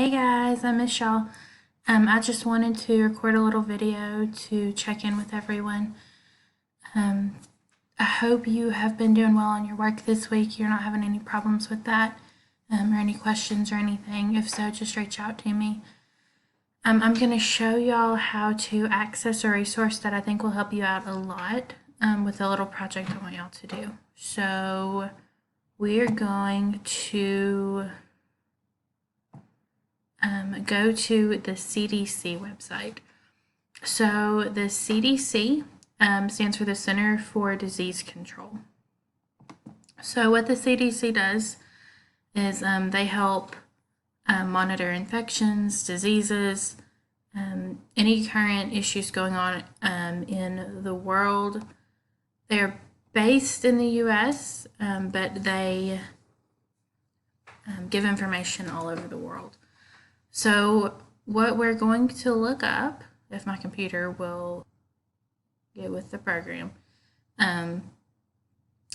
Hey guys, I'm Michelle. I just wanted to record a little video to check in with everyone. I hope you have been doing well on your work this week. You're not having any problems with that, or any questions or anything. If so, just reach out to me. I'm going to show y'all how to access a resource that I think will help you out a lot with a little project I want y'all to do. So we're going to go to the CDC website. So the CDC stands for the Center for Disease Control. So what the CDC does is they help monitor infections, diseases, any current issues going on in the world. They're based in the US, but they give information all over the world. So what we're going to look up, if my computer will get with the program, I'm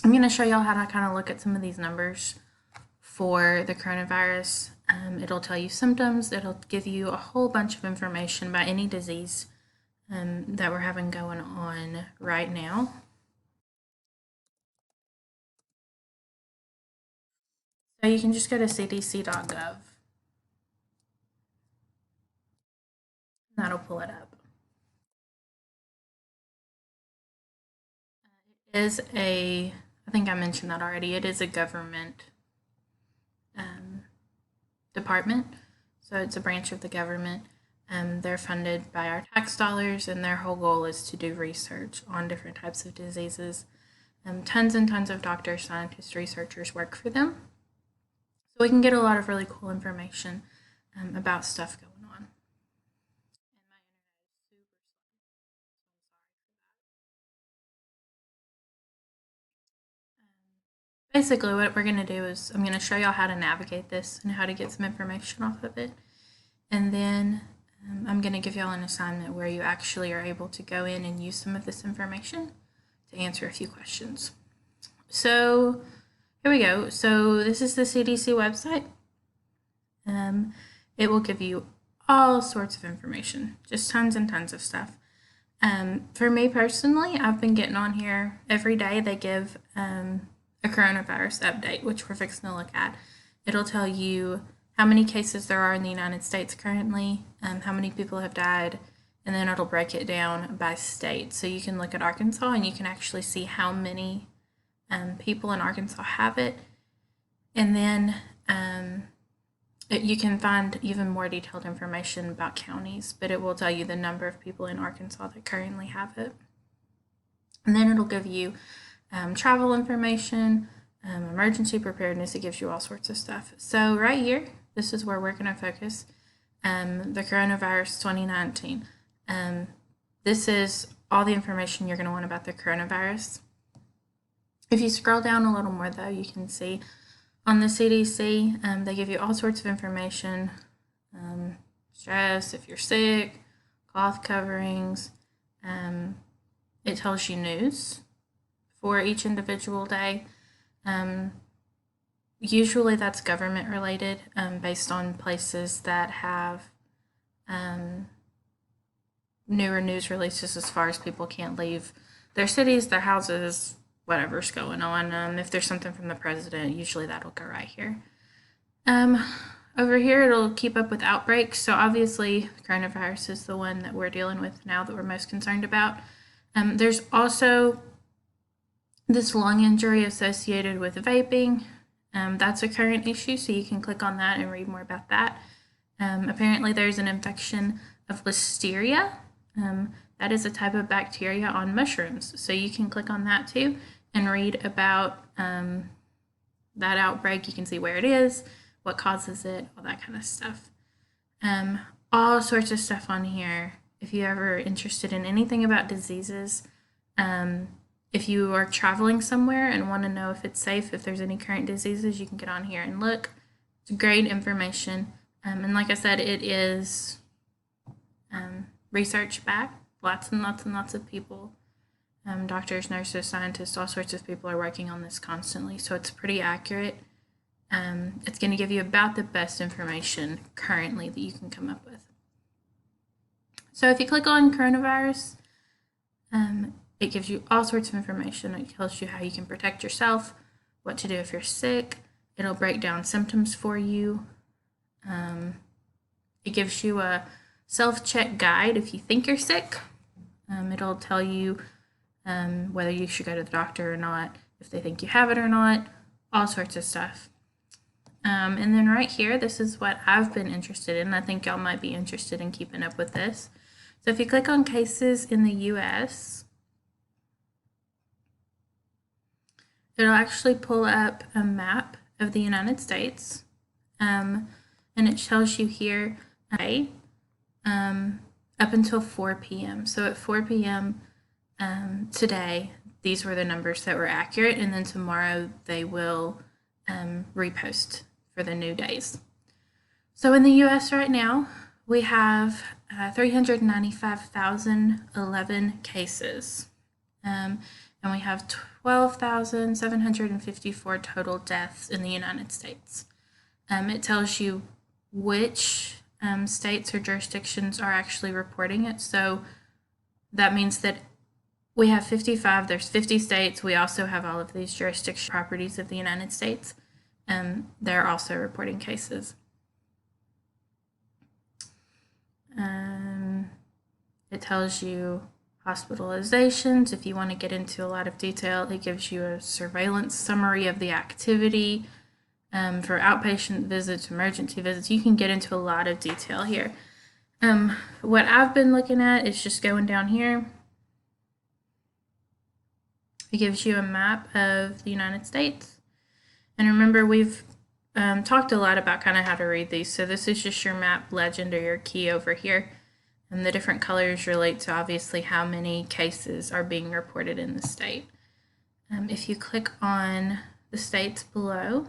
going to show y'all how to kind of look at some of these numbers for the coronavirus. It'll tell you symptoms. It'll give you a whole bunch of information about any disease that we're having going on right now. So you can just go to cdc.gov. That'll pull it up. It is I think I mentioned that already, it is a government department. So it's a branch of the government. They're funded by our tax dollars, and their whole goal is to do research on different types of diseases. Tons and tons of doctors, scientists, researchers work for them. So we can get a lot of really cool information about stuff going on. And my internet is super slow, so I'm sorry for that. Basically, what we're going to do is I'm going to show y'all how to navigate this and how to get some information off of it. And then I'm going to give y'all an assignment where you actually are able to go in and use some of this information to answer a few questions. So here we go. So this is the CDC website. It will give you all sorts of information, just tons and tons of stuff. For me personally, I've been getting on here every day. They give a coronavirus update, which we're fixing to look at. It'll tell you how many cases there are in the United States currently, how many people have died, and then it'll break it down by state. So you can look at Arkansas and you can actually see how many people in Arkansas have it. And then you can find even more detailed information about counties, but it will tell you the number of people in Arkansas that currently have it. And then it'll give you travel information, emergency preparedness. It gives you all sorts of stuff. So right here, this is where we're going to focus. The coronavirus 2019. This is all the information you're going to want about the coronavirus. If you scroll down a little more, though, you can see on the CDC, they give you all sorts of information. Stress, if you're sick, cloth coverings. It tells you news for each individual day. Usually that's government related, based on places that have newer news releases as far as people can't leave their cities, their houses, whatever's going on. If there's something from the president, usually that'll go right here. Over here, it'll keep up with outbreaks. So obviously, coronavirus is the one that we're dealing with now that we're most concerned about. There's also this lung injury associated with vaping. That's a current issue, so you can click on that and read more about that. Apparently, there's an infection of listeria. That is a type of bacteria on mushrooms, so you can click on that too and read about that outbreak. You can see where it is, what causes it, all that kind of stuff. All sorts of stuff on here. If you're ever interested in anything about diseases, if you are traveling somewhere and want to know if it's safe, if there's any current diseases, you can get on here and look. It's great information. And like I said, it is research backed. Lots and lots and lots of people, doctors, nurses, scientists, all sorts of people are working on this constantly. So it's pretty accurate. It's going to give you about the best information currently that you can come up with. So if you click on coronavirus, it gives you all sorts of information. It tells you how you can protect yourself, what to do if you're sick. It'll break down symptoms for you. It gives you a self-check guide if you think you're sick. It'll tell you whether you should go to the doctor or not, if they think you have it or not, all sorts of stuff. And then right here, this is what I've been interested in. I think y'all might be interested in keeping up with this. So if you click on cases in the US, it'll actually pull up a map of the United States. And it tells you here up until 4 p.m. So at 4 p.m. Today, these were the numbers that were accurate, and then tomorrow they will repost for the new days. So in the US right now, we have 395,011 cases, and we have 12,754 total deaths in the United States. It tells you which states or jurisdictions are actually reporting it. So that means that we have 55, there's 50 states. We also have all of these jurisdiction properties of the United States. They're also reporting cases. It tells you hospitalizations. If you want to get into a lot of detail, it gives you a surveillance summary of the activity. For outpatient visits, emergency visits, you can get into a lot of detail here. What I've been looking at is just going down here. It gives you a map of the United States. And remember, we've talked a lot about kind of how to read these. So this is just your map legend or your key over here. And the different colors relate to obviously how many cases are being reported in the state. If you click on the states below,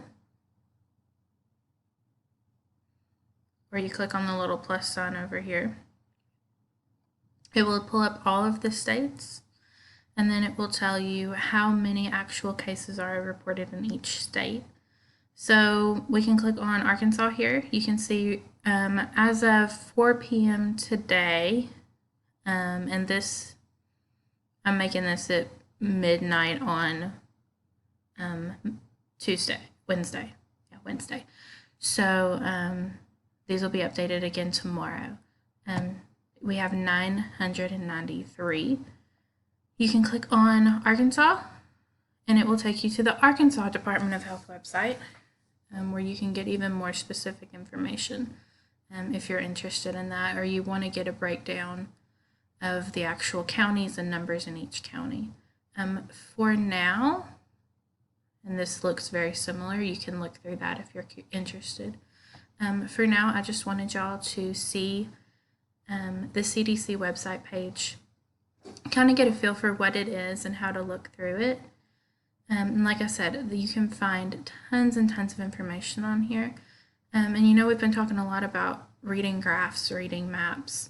or you click on the little plus sign over here, it will pull up all of the states, and then it will tell you how many actual cases are reported in each state. So we can click on Arkansas here. You can see as of 4 p.m. today, and this, I'm making this at midnight on Wednesday. So these will be updated again tomorrow. We have 993. You can click on Arkansas, and it will take you to the Arkansas Department of Health website, where you can get even more specific information if you're interested in that, or you want to get a breakdown of the actual counties and numbers in each county. For now, and this looks very similar, you can look through that if you're interested. For now, I just wanted y'all to see the CDC website page, kind of get a feel for what it is and how to look through it. And like I said, you can find tons and tons of information on here. And you know, we've been talking a lot about reading graphs, reading maps,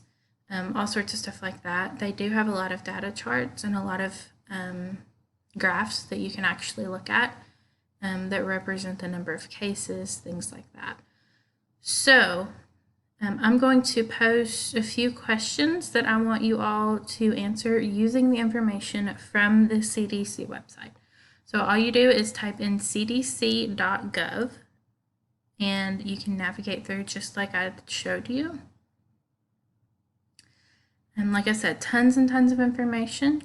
all sorts of stuff like that. They do have a lot of data charts and a lot of graphs that you can actually look at that represent the number of cases, things like that. So I'm going to post a few questions that I want you all to answer using the information from the CDC website. So all you do is type in cdc.gov, and you can navigate through just like I showed you. And like I said, tons and tons of information.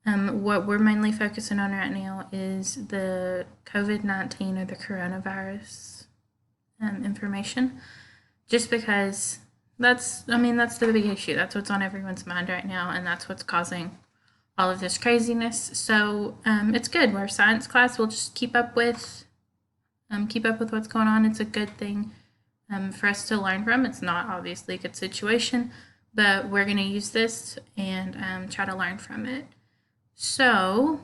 What we're mainly focusing on right now is the COVID-19 or the coronavirus information, just because that's the big issue. That's what's on everyone's mind right now, and that's what's causing all of this craziness. So it's good. We're a science class. We'll just keep up with what's going on. It's a good thing for us to learn from. It's not obviously a good situation, but we're going to use this and try to learn from it. So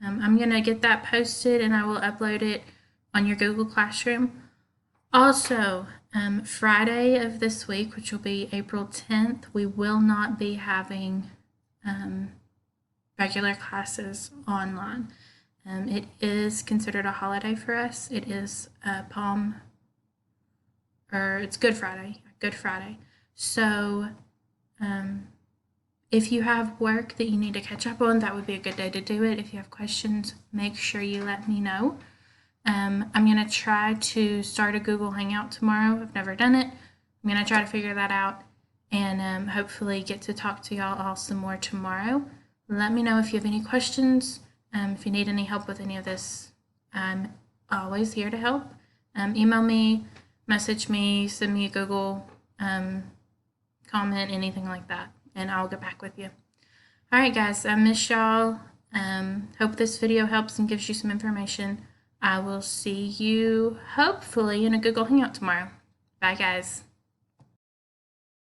I'm going to get that posted, and I will upload it on your Google Classroom. Also, Friday of this week, which will be April 10th, we will not be having regular classes online. It is considered a holiday for us. It is it's Good Friday. Good Friday. So if you have work that you need to catch up on, that would be a good day to do it. If you have questions, make sure you let me know. I'm going to try to start a Google Hangout tomorrow. I've never done it. I'm going to try to figure that out and hopefully get to talk to y'all all some more tomorrow. Let me know if you have any questions. If you need any help with any of this, I'm always here to help. Email me, message me, send me a Google comment, anything like that, and I'll get back with you. All right, guys, I miss y'all. Hope this video helps and gives you some information. I will see you hopefully in a Google Hangout tomorrow. Bye, guys.